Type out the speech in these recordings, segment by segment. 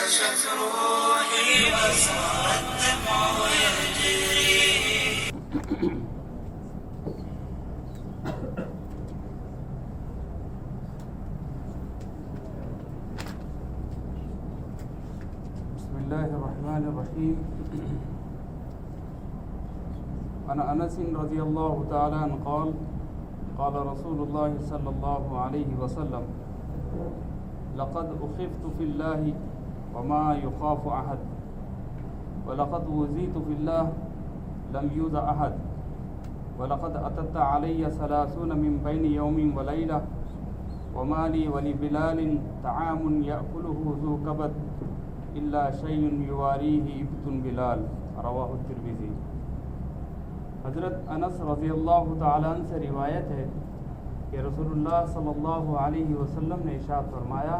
عاشت روحي وصار الدمع يجري. بسم الله الرحمن الرحيم. عن انس رضي الله تعالى عنه قال قال رسول الله صلى الله عليه وسلم لقد أخفت في الله وما يخاف أحد ولقد وزيت في الله لم يوز أحد ولقد أتت علي 30 من بين يوم وليلة وما لي ولبلال طعام يأكله ذو كبد إلا شيء يواريه إبت بلال. رواہ الترمذی. حضرت انس رضی اللہ تعالیٰ عنہ سے روایت ہے کہ رسول اللہ صلی اللہ علیہ وسلم نے ارشاد فرمایا،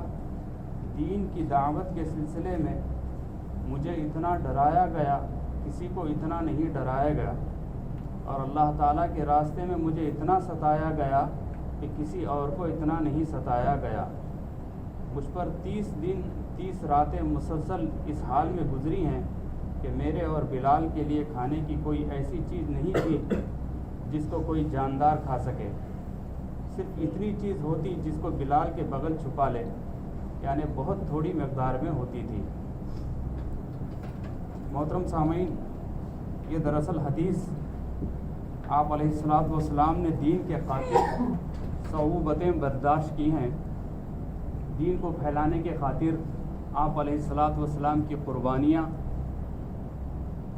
دین کی دعوت کے سلسلے میں مجھے اتنا ڈرایا گیا، کسی کو اتنا نہیں ڈرایا گیا، اور اللہ تعالیٰ کے راستے میں مجھے اتنا ستایا گیا کہ کسی اور کو اتنا نہیں ستایا گیا. مجھ پر 30 دن 30 راتیں مسلسل اس حال میں گزری ہیں کہ میرے اور بلال کے لیے کھانے کی کوئی ایسی چیز نہیں تھی جس کو کوئی جاندار کھا سکے. صرف اتنی چیز ہوتی جس کو بلال کے بغل چھپا لے، یعنی بہت تھوڑی مقدار میں ہوتی تھی. محترم سامعین، یہ دراصل حدیث آپ علیہ الصلوۃ والسلام نے دین کے خاطر صعوبتیں برداشت کی ہیں. دین کو پھیلانے کے خاطر آپ علیہ الصلوۃ والسلام کی قربانیاں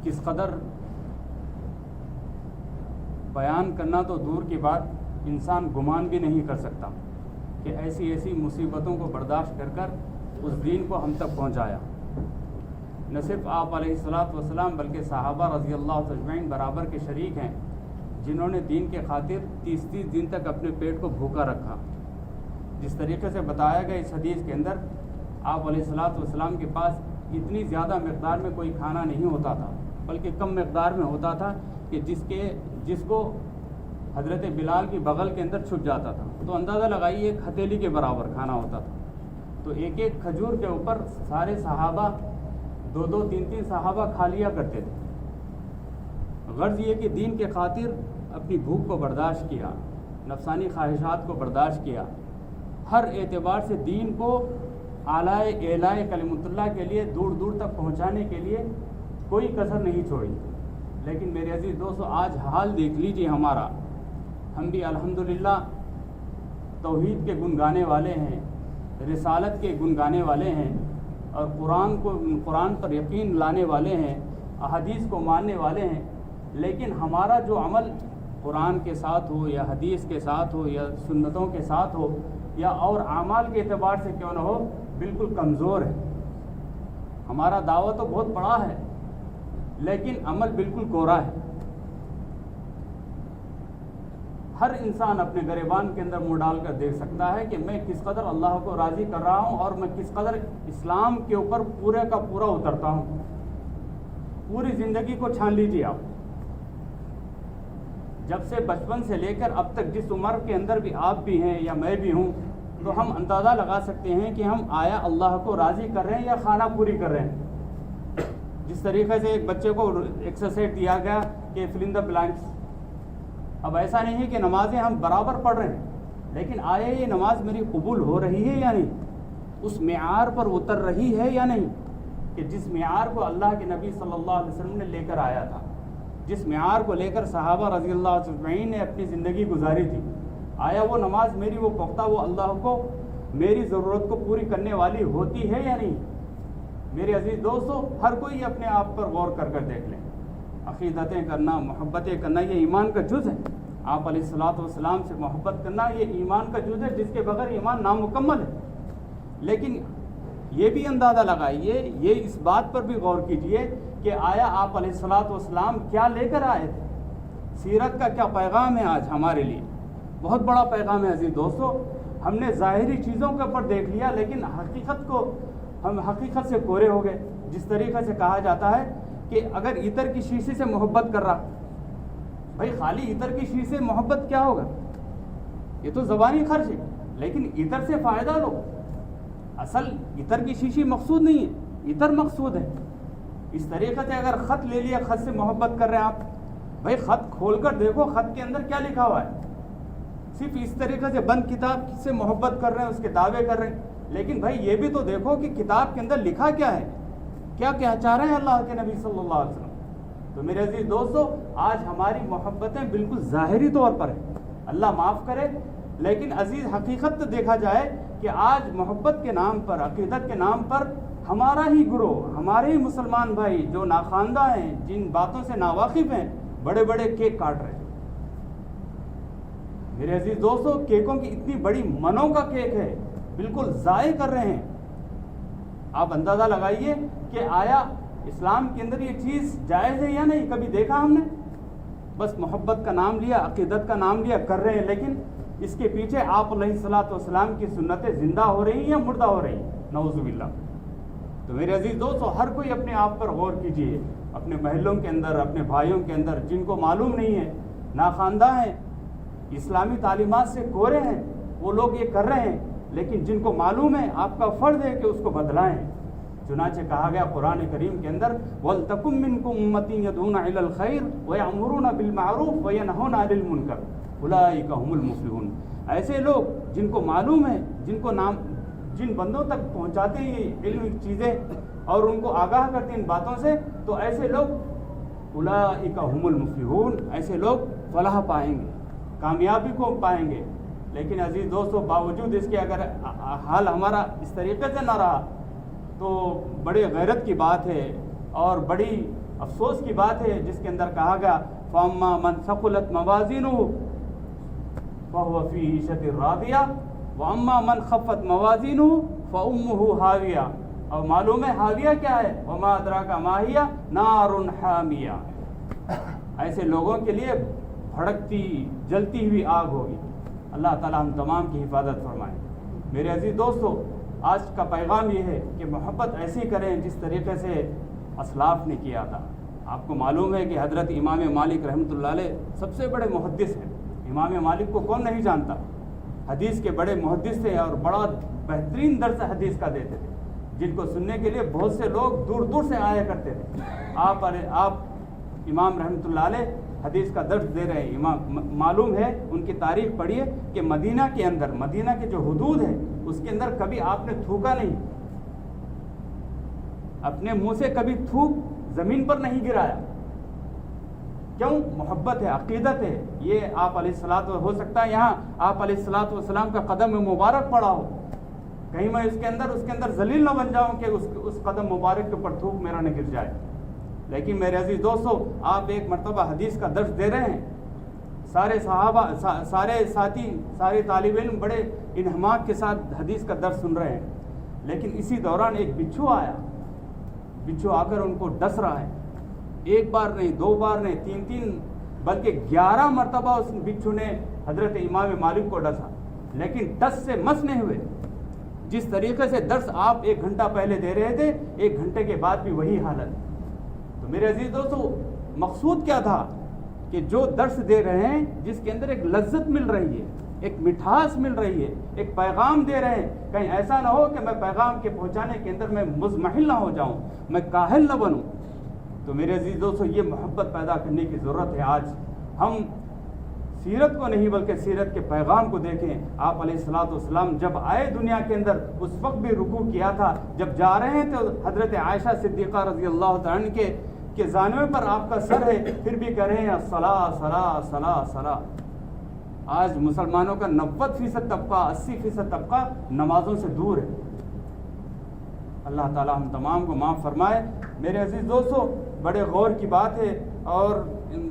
کس قدر بیان کرنا تو دور کی بات، انسان گمان بھی نہیں کر سکتا کہ ایسی ایسی مصیبتوں کو برداشت کر کر اس دین کو ہم تک پہنچایا. نہ صرف آپ علیہ الصلوۃ والسلام بلکہ صحابہ رضی اللہ اجمعین برابر کے شریک ہیں جنہوں نے دین کے خاطر 30 دن تک اپنے پیٹ کو بھوکا رکھا. جس طریقے سے بتایا گیا اس حدیث کے اندر، آپ علیہ الصلوۃ والسلام کے پاس اتنی زیادہ مقدار میں کوئی کھانا نہیں ہوتا تھا، بلکہ کم مقدار میں ہوتا تھا کہ جس کو حضرت بلال کی بغل کے اندر چھپ جاتا تھا تو اندازہ لگائیے ایک ہتھیلی کے برابر کھانا ہوتا تھا. تو ایک ایک کھجور کے اوپر سارے صحابہ 2 3 صحابہ کھا لیا کرتے تھے. غرض یہ کہ دین کے خاطر اپنی بھوک کو برداشت کیا، نفسانی خواہشات کو برداشت کیا، ہر اعتبار سے دین کو اعلائے کلمۃ اللہ کے لیے دور دور تک پہنچانے کے لیے کوئی کسر نہیں چھوڑی. لیکن میرے عزیز دوستو، آج حال دیکھ لیجیے ہمارا. ہم بھی الحمدللہ توحید کے گنگانے والے ہیں، رسالت کے گنگانے والے ہیں، اور قرآن پر یقین لانے والے ہیں، احادیث کو ماننے والے ہیں. لیکن ہمارا جو عمل قرآن کے ساتھ ہو یا حدیث کے ساتھ ہو یا سنتوں کے ساتھ ہو یا اور اعمال کے اعتبار سے کیوں نہ ہو، بالکل کمزور ہے. ہمارا دعویٰ تو بہت بڑا ہے لیکن عمل بالکل کوڑا ہے. ہر انسان اپنے گریبان کے اندر منہ ڈال کر دیکھ سکتا ہے کہ میں کس قدر اللہ کو راضی کر رہا ہوں اور میں کس قدر اسلام کے اوپر پورے کا پورا اترتا ہوں. پوری زندگی کو چھان لیجیے آپ، جب سے بچپن سے لے کر اب تک جس عمر کے اندر بھی آپ بھی ہیں یا میں بھی ہوں، تو ہم اندازہ لگا سکتے ہیں کہ ہم آیا اللہ کو راضی کر رہے ہیں یا خانہ پوری کر رہے ہیں. جس طریقے سے ایک بچے کو ایکسرسائز دیا گیا کہ فل ان دا بلینکس. اب ایسا نہیں ہے کہ نمازیں ہم برابر پڑھ رہے ہیں، لیکن آیا یہ نماز میری قبول ہو رہی ہے یا نہیں، اس معیار پر اتر رہی ہے یا نہیں کہ جس معیار کو اللہ کے نبی صلی اللہ علیہ وسلم نے لے کر آیا تھا، جس معیار کو لے کر صحابہ رضی اللہ اجمعین نے اپنی زندگی گزاری تھی. آیا وہ نماز میری وہ پختہ وہ اللہ کو میری ضرورت کو پوری کرنے والی ہوتی ہے یا نہیں؟ میرے عزیز دوستو، ہر کوئی اپنے آپ پر غور کر دیکھ لیں. عقیدتیں کرنا، محبتیں کرنا، یہ ایمان کا جز ہے. آپ علیہ الصلوۃ والسلام سے محبت کرنا یہ ایمان کا جز ہے، جس کے بغیر ایمان نامکمل ہے. لیکن یہ بھی اندازہ لگائیے، یہ اس بات پر بھی غور کیجئے کہ آیا آپ علیہ الصلوۃ والسلام کیا لے کر آئے تھے؟ سیرت کا کیا پیغام ہے آج ہمارے لیے؟ بہت بڑا پیغام ہے عزیز دوستو. ہم نے ظاہری چیزوں کے اوپر دیکھ لیا لیکن ہم حقیقت سے کورے ہو گئے. جس طریقے سے کہا جاتا ہے کہ اگر عطر کی شیشی سے محبت کر رہا، بھائی خالی عطر کی شیشی سے محبت کیا ہوگا؟ یہ تو زبانی خرچ ہے، لیکن عطر سے فائدہ لو. اصل عطر کی شیشی مقصود نہیں ہے. ادھر مقصود ہے. اس طریقے سے اگر خط لے لیا, خط سے محبت کر رہے ہیں آپ, بھائی خط کھول کر دیکھو خط کے اندر کیا لکھا ہوا ہے. صرف اس طریقے سے بند کتاب سے محبت کر رہے ہیں, اس کے دعوے کر رہے ہیں, لیکن بھائی یہ بھی تو دیکھو کہ کتاب کے اندر لکھا کیا ہے, کیا کیا چاہ رہے ہیں اللہ کے نبی صلی اللہ علیہ وسلم. تو میرے عزیز دوستو, آج ہماری محبتیں بالکل ظاہری طور پر ہیں, اللہ معاف کرے, لیکن عزیز حقیقت تو دیکھا جائے کہ آج محبت کے نام پر, عقیدت کے نام پر ہمارا ہی گروہ, ہمارے ہی مسلمان بھائی جو ناخواندہ ہیں, جن باتوں سے ناواقف ہیں, بڑے بڑے کیک کاٹ رہے ہیں. میرے عزیز دوستو, کیکوں کی اتنی بڑی منوں کا کیک ہے, بالکل ضائع کر رہے ہیں. آپ اندازہ لگائیے کہ آیا اسلام کے اندر یہ چیز جائز ہے یا نہیں, کبھی دیکھا ہم نے؟ بس محبت کا نام لیا, عقیدت کا نام لیا, کر رہے ہیں, لیکن اس کے پیچھے آپ علیہ الصلوۃ والسلام کی سنتیں زندہ ہو رہی ہیں یا مردہ ہو رہی ہیں, نعوذ باللہ. تو میرے عزیز دوستو, ہر کوئی اپنے آپ پر غور کیجئے, اپنے محلوں کے اندر, اپنے بھائیوں کے اندر, جن کو معلوم نہیں ہے, ناخواندہ ہیں, اسلامی تعلیمات سے کورے ہیں, وہ لوگ یہ کر رہے ہیں, لیکن جن کو معلوم ہے, آپ کا فرض ہے کہ اس کو بدلائیں. چنانچہ کہا گیا قرآن کریم کے اندر, وَلْتَكُمْ مِنْكُمْ أُمَّةٌ يَدْعُونَ إِلَى الْخَيْرِ وَيَأْمُرُونَ بِالْمَعْرُوفِ وَيَنْهَوْنَ عَنِ الْمُنكَرِ أُولَٰئِكَ هُمُ الْمُفْلِحُونَ. ایسے لوگ جن کو معلوم ہے, جن بندوں تک پہنچاتے ہیں یہ علم چیزیں اور ان کو آگاہ کرتے ہیں ان باتوں سے, تو ایسے لوگ اولئک هم المفلحون, ایسے لوگ فلاح پائیں گے, کامیابی کو پائیں گے. لیکن عزیز دوستو, باوجود اس کے اگر حال ہمارا اس طریقے سے نہ رہا تو بڑی غیرت کی بات ہے اور بڑی افسوس کی بات ہے, جس کے اندر کہا گیا فَأَمَّا مَنْ ثَقُلَتْ مَوَازِينُهُ فَهُوَ فِي عِيشَةٍ رَاضِيَةٍ وَأَمَّا مَنْ خَفَّتْ مَوَازِينُهُ فَأُمُّهُ هَاوِيَةٌ. اور معلوم ہے حاویہ کیا ہے, وَمَا أَدْرَاكَ مَا هِيَ نَارٌ حَامِيَةٌ. ایسے لوگوں کے لیے بھڑکتی جلتی ہوئی آگ ہوگی. اللہ تعالی ہم تمام کی حفاظت فرمائے. میرے عزیز دوستو, آج کا پیغام یہ ہے کہ محبت ایسی کریں جس طریقے سے اسلاف نے کیا تھا. آپ کو معلوم ہے کہ حضرت امام مالک رحمۃ اللہ علیہ سب سے بڑے محدث ہیں. امام مالک کو کون نہیں جانتا, حدیث کے بڑے محدث تھے اور بڑا بہترین درس حدیث کا دیتے تھے, جن کو سننے کے لیے بہت سے لوگ دور دور سے آیا کرتے تھے. آپ امام رحمۃ اللہ علیہ حدیث کا درس دے رہے ہیں. امام معلوم ہے, ان کی تاریخ پڑھیے کہ مدینہ کے اندر, مدینہ کے جو حدود ہے اس کے اندر کبھی آپ نے تھوکا نہیں, اپنے منہ سے کبھی تھوک زمین پر نہیں گرایا. کیوں؟ محبت ہے, عقیدت ہے. یہ آپ علیہ الصلوۃ, ہو سکتا ہے یہاں آپ علیہ الصلوۃ والسلام کا قدم مبارک پڑا ہو, کہیں میں اس کے اندر ذلیل نہ بن جاؤں کہ اس قدم مبارک کے اوپر تھوک میرا نہ گر جائے. لیکن میرے عزیز دوستو, آپ ایک مرتبہ حدیث کا درس دے رہے ہیں, سارے صحابہ, سارے ساتھی, سارے طالب علم بڑے انہماک کے ساتھ حدیث کا درس سن رہے ہیں, لیکن اسی دوران ایک بچھو آیا. بچھو آ کر ان کو ڈس رہا ہے, ایک بار نہیں, دو بار نہیں, تین بلکہ 11 مرتبہ اس بچھو نے حضرت امام مالک کو ڈسا, لیکن ڈس سے مس نہیں ہوئے. جس طریقے سے درس آپ 1 گھنٹہ پہلے دے رہے تھے, 1 گھنٹے کے بعد بھی وہی حالت. تو میرے عزیز دوستو, مقصود کیا تھا کہ جو درس دے رہے ہیں, جس کے اندر ایک لذت مل رہی ہے, ایک مٹھاس مل رہی ہے, ایک پیغام دے رہے ہیں, کہیں ایسا نہ ہو کہ میں پیغام کے پہنچانے کے اندر میں مزمحل نہ ہو جاؤں, میں کاہل نہ بنوں. تو میرے عزیز دوستو, یہ محبت پیدا کرنے کی ضرورت ہے. آج ہم سیرت کو نہیں بلکہ سیرت کے پیغام کو دیکھیں. آپ علیہ الصلوۃ والسلام جب آئے دنیا کے اندر, اس وقت بھی رکوع کیا تھا. جب جا رہے ہیں تو حضرت عائشہ صدیقہ رضی اللہ تعالیٰ عنہ کے زانوے پر آپ کا سر ہے, پھر بھی کہہ رہے ہیں الصلاۃ الصلاۃ الصلاۃ الصلاۃ. آج مسلمانوں کا 90% طبقہ, 80% طبقہ نمازوں سے دور ہے. اللہ تعالی ہم تمام کو معاف فرمائے. میرے عزیز دوستو, بڑے غور کی بات ہے اور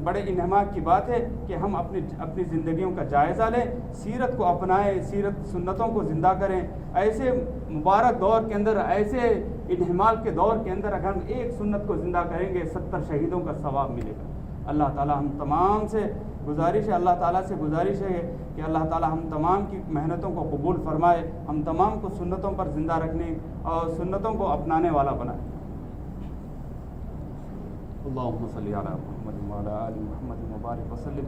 بڑے انہماک کی بات ہے کہ ہم اپنی زندگیوں کا جائزہ لیں, سیرت کو اپنائیں, سیرت سنتوں کو زندہ کریں. ایسے مبارک دور کے اندر, ایسے انہمال کے دور کے اندر اگر ہم ایک سنت کو زندہ کریں گے, 70 شہیدوں کا ثواب ملے گا. اللہ تعالی ہم تمام سے گزارش ہے, اللہ تعالیٰ سے گزارش ہے کہ اللہ تعالیٰ ہم تمام کی محنتوں کو قبول فرمائے, ہم تمام کو سنتوں پر زندہ رکھنے اور سنتوں کو اپنانے والا بنائے. اللهم صل على محمد وعلى آل محمد وبارك وسلم.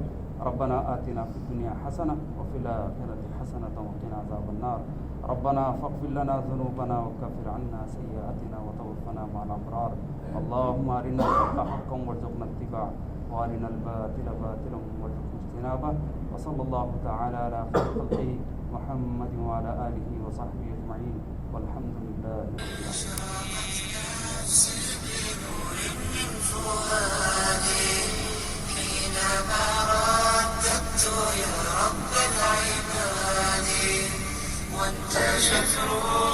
ربنا آتنا في الدنيا حسنة وفي الآخرة حسنة وقنا عذاب النار. ربنا فاغفر لنا ذنوبنا وكفر عنا سيئاتنا وتوفنا مع الأبرار. اللهم أرنا الحق حقا وارزقنا اتباعه وأرنا الباطل باطلا وارزقنا اجتنابه. وصلى الله تعالى على خير خلقه محمد وعلى آله وصحبه أجمعين والحمد لله رب حينما رددت يا رب العباد وانتشت روحي